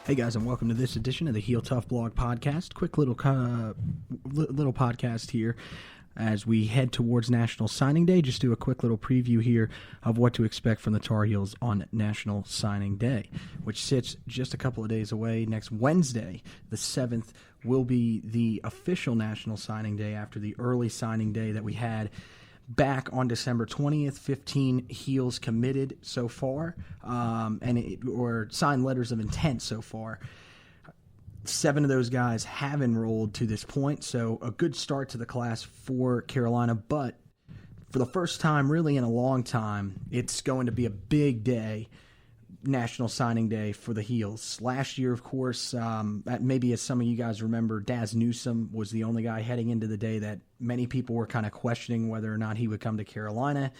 Hey guys, and welcome to this edition of the Heel Tough Blog Podcast. Quick little podcast here as we head towards National Signing Day. Just do a quick little preview here of what to expect from the Tar Heels on National Signing Day, which sits just a couple of days away. Next Wednesday, the 7th, will be the official National Signing Day after the early signing day that we had back on December 20th. 15 Heels committed so far, or signed letters of intent so far. 7 of those guys have enrolled to this point, so a good start to the class for Carolina. But for the first time really in a long time, it's going to be a big day, National Signing Day for the Heels. Last year, of course, maybe as some of you guys remember, Daz Newsome was the only guy heading into the day that many people were kind of questioning whether or not he would come to Carolina.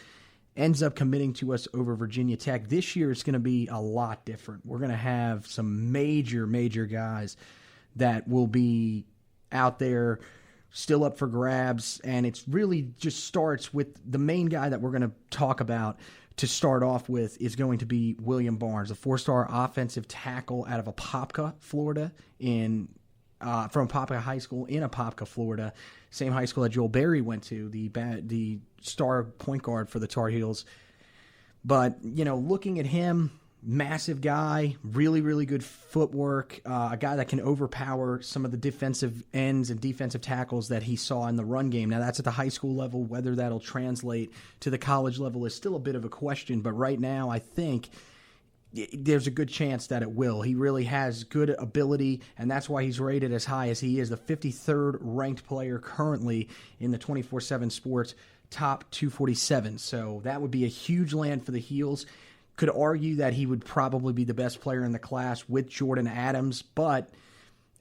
Ends up committing to us over Virginia Tech. This year it's going to be a lot different. We're going to have some major guys that will be out there still up for grabs, and it's really just starts with the main guy that we're going to talk about to start off with is going to be William Barnes, a 4-star offensive tackle out of Apopka, Florida, from Apopka High School in Apopka, Florida, same high school that Joel Berry went to, the star point guard for the Tar Heels. But, looking at him, massive guy, really good footwork, a guy that can overpower some of the defensive ends and defensive tackles that he saw in the run game. Now, that's at the high school level. Whether that'll translate to the college level is still a bit of a question, but right now I think there's a good chance that it will. He really has good ability, and that's why he's rated as high as he is, the 53rd ranked player currently in the 24/7 Sports top 247. So that would be a huge land for the Heels. Could argue that he would probably be the best player in the class with Jordan Adams, but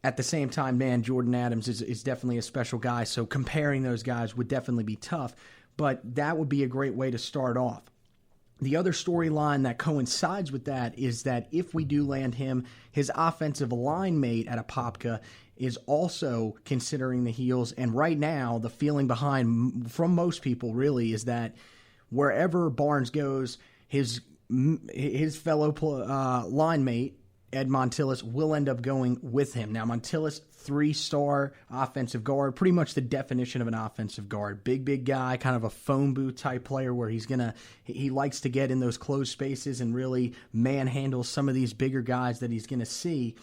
at the same time, man, Jordan Adams is definitely a special guy, so comparing those guys would definitely be tough, but that would be a great way to start off. The other storyline that coincides with that is that if we do land him, his offensive line mate at Apopka is also considering the Heels, and right now the feeling from most people really is that wherever Barnes goes, his fellow line mate, Ed Montilus, will end up going with him. Now, Montilus, 3-star offensive guard, pretty much the definition of an offensive guard. Big guy, kind of a phone booth type player where he likes to get in those closed spaces and really manhandle some of these bigger guys that he's going to see.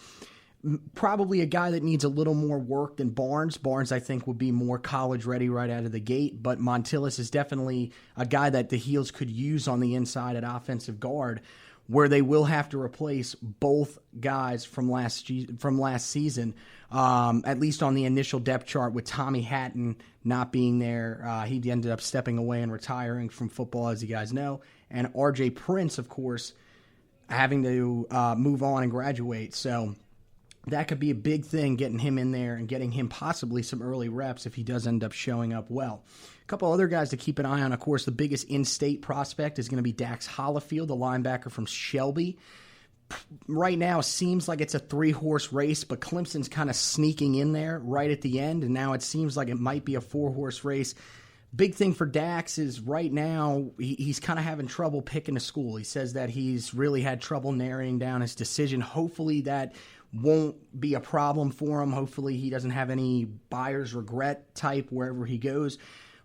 Probably a guy that needs a little more work than Barnes. Barnes, I think, would be more college ready right out of the gate, but Montilus is definitely a guy that the Heels could use on the inside at offensive guard, where they will have to replace both guys from last season, at least on the initial depth chart, with Tommy Hatton not being there. He ended up stepping away and retiring from football, as you guys know, and R.J. Prince, of course, having to move on and graduate. So that could be a big thing, getting him in there and getting him possibly some early reps if he does end up showing up well. A couple other guys to keep an eye on. Of course, the biggest in-state prospect is going to be Dax Hollifield, the linebacker from Shelby. Right now, it seems like it's a 3-horse race, but Clemson's kind of sneaking in there right at the end, and now it seems like it might be a 4-horse race. Big thing for Dax is right now he's kind of having trouble picking a school. He says that he's really had trouble narrowing down his decision. Hopefully that won't be a problem for him. Hopefully he doesn't have any buyer's regret type wherever he goes.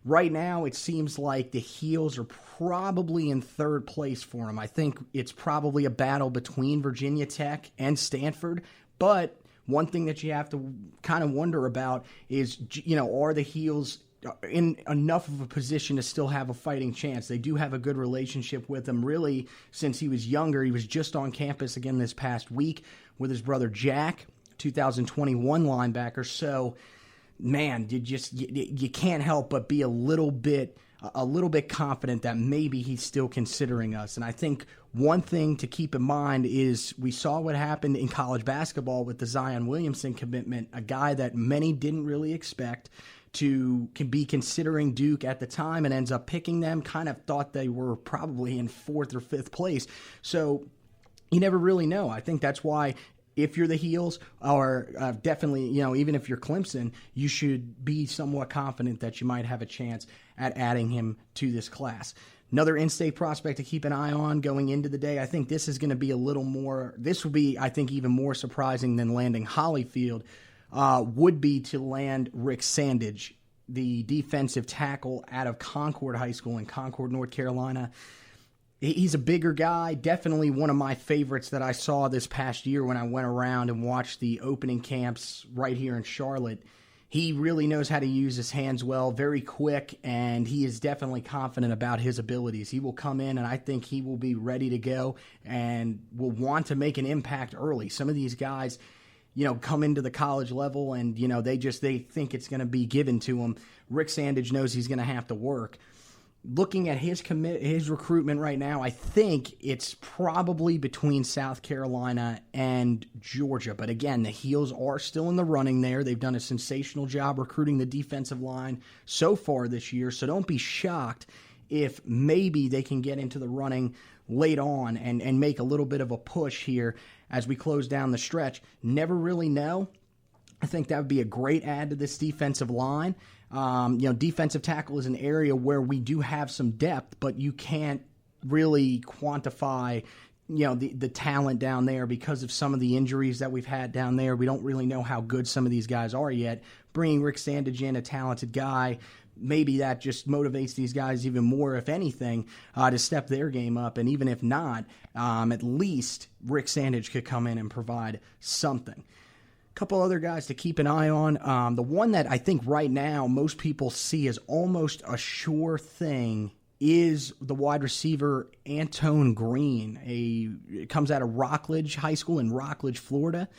Right now it seems like the Heels are probably in 3rd place for him. I think it's probably a battle between Virginia Tech and Stanford, but one thing that you have to kind of wonder about is, are the Heels in enough of a position to still have a fighting chance? They do have a good relationship with him, really, since he was younger. He was just on campus again this past week with his brother Jack, 2021 linebacker. So, man, you can't help but be a little bit confident that maybe he's still considering us. And I think one thing to keep in mind is we saw what happened in college basketball with the Zion Williamson commitment, a guy that many didn't really expect to be considering Duke at the time and ends up picking them, kind of thought they were probably in 4th or 5th place. So you never really know. I think that's why if you're the Heels, or definitely, even if you're Clemson, you should be somewhat confident that you might have a chance at adding him to this class. Another in-state prospect to keep an eye on going into the day. I think this is going to be this will be, I think, even more surprising than landing Holyfield, would be to land Rick Sandage, the defensive tackle out of Concord High School in Concord, North Carolina. He's a bigger guy, definitely one of my favorites that I saw this past year when I went around and watched the opening camps right here in Charlotte. He really knows how to use his hands well, very quick, and he is definitely confident about his abilities. He will come in, and I think he will be ready to go and will want to make an impact early. Some of these guys, come into the college level and, they think it's going to be given to them. Rick Sandage knows he's going to have to work. Looking at his recruitment right now, I think it's probably between South Carolina and Georgia. But again, the Heels are still in the running there. They've done a sensational job recruiting the defensive line so far this year. So don't be shocked if maybe they can get into the running late on and make a little bit of a push here as we close down the stretch. Never really know. I think that would be a great add to this defensive line. Defensive tackle is an area where we do have some depth, but you can't really quantify, the talent down there because of some of the injuries that we've had down there. We don't really know how good some of these guys are yet. Bringing Rick Sandage in, a talented guy, maybe that just motivates these guys even more, if anything, to step their game up. And even if not, at least Rick Sandage could come in and provide something. Couple other guys to keep an eye on. The one that I think right now most people see as almost a sure thing is the wide receiver Antone Green. It comes out of Rockledge High School in Rockledge, Florida.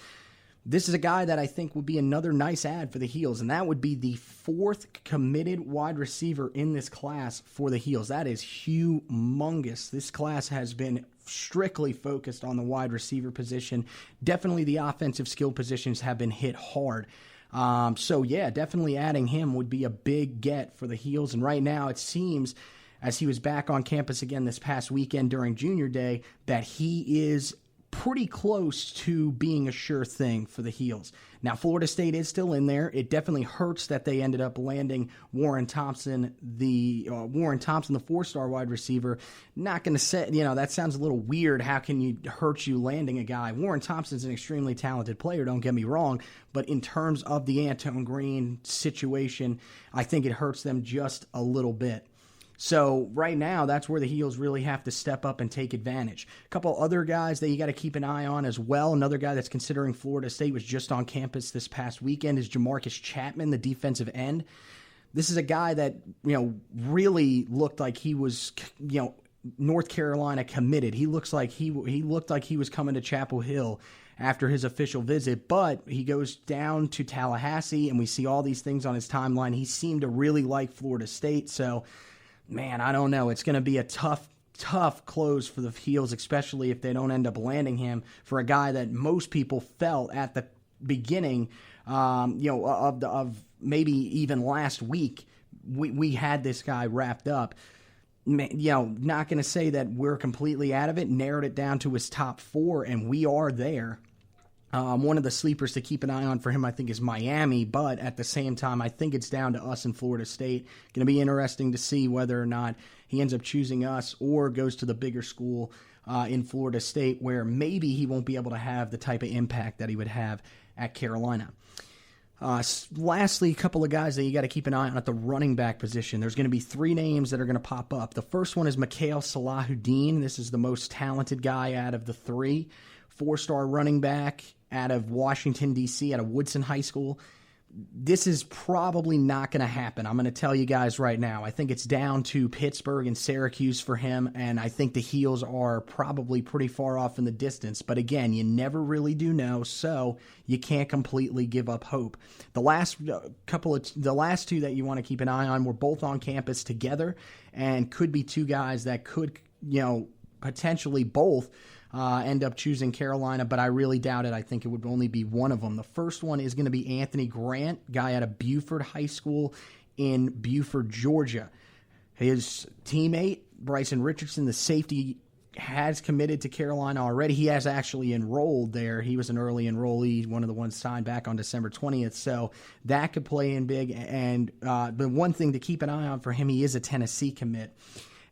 This is a guy that I think would be another nice add for the Heels, and that would be the fourth committed wide receiver in this class for the Heels. That is humongous. This class has been strictly focused on the wide receiver position. Definitely the offensive skill positions have been hit hard. Definitely adding him would be a big get for the Heels. And right now it seems, as he was back on campus again this past weekend during Junior Day, that he is pretty close to being a sure thing for the Heels. Now, Florida State is still in there. It definitely hurts that they ended up landing Warren Thompson, the four-star wide receiver. Not going to say, that sounds a little weird. How can you hurt you landing a guy? Warren Thompson's an extremely talented player, don't get me wrong, but in terms of the Antone Green situation, I think it hurts them just a little bit. So right now, that's where the Heels really have to step up and take advantage. A couple other guys that you got to keep an eye on as well. Another guy that's considering Florida State, was just on campus this past weekend, is Jamarcus Chapman, the defensive end. This is a guy that, really looked like he was, North Carolina committed. He looked like he was coming to Chapel Hill after his official visit, but he goes down to Tallahassee, and we see all these things on his timeline. He seemed to really like Florida State, so man, I don't know. It's going to be a tough close for the Heels, especially if they don't end up landing him, for a guy that most people felt at the beginning, of maybe even last week, we had this guy wrapped up. Not going to say that we're completely out of it. Narrowed it down to his top four, and we are there. One of the sleepers to keep an eye on for him, I think, is Miami, but at the same time, I think it's down to us in Florida State. Going to be interesting to see whether or not he ends up choosing us or goes to the bigger school in Florida State, where maybe he won't be able to have the type of impact that he would have at Carolina. Lastly, a couple of guys that you got to keep an eye on at the running back position. There's going to be three names that are going to pop up. The first one is Mikhail Salahuddin. This is the most talented guy out of the three. Four-star running back out of Washington, D.C., out of Woodson High School. This is probably not going to happen. I'm going to tell you guys right now. I think it's down to Pittsburgh and Syracuse for him, and I think the Heels are probably pretty far off in the distance. But again, you never really do know, so you can't completely give up hope. The last two that you want to keep an eye on were both on campus together, and could be two guys that could, potentially both end up choosing Carolina, but I really doubt it. I think it would only be one of them. The first one is going to be Anthony Grant, guy out of Buford High School in Buford, Georgia. His teammate, Bryson Richardson, the safety has committed to Carolina already. He has actually enrolled there. He was an early enrollee, one of the ones signed back on December 20th. So that could play in big. And the one thing to keep an eye on for him, he is a Tennessee commit.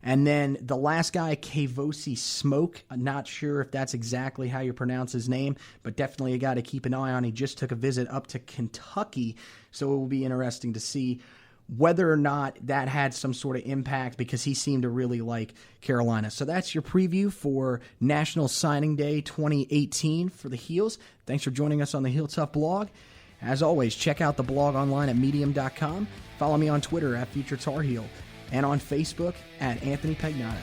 And then the last guy, Kavosi Smoke. I'm not sure if that's exactly how you pronounce his name, but definitely a guy to keep an eye on. He just took a visit up to Kentucky, so it will be interesting to see whether or not that had some sort of impact, because he seemed to really like Carolina. So that's your preview for National Signing Day 2018 for the Heels. Thanks for joining us on the Heel Tough blog. As always, check out the blog online at medium.com. Follow me on Twitter at Future Tar Heel, and on Facebook at Anthony Pagnotta.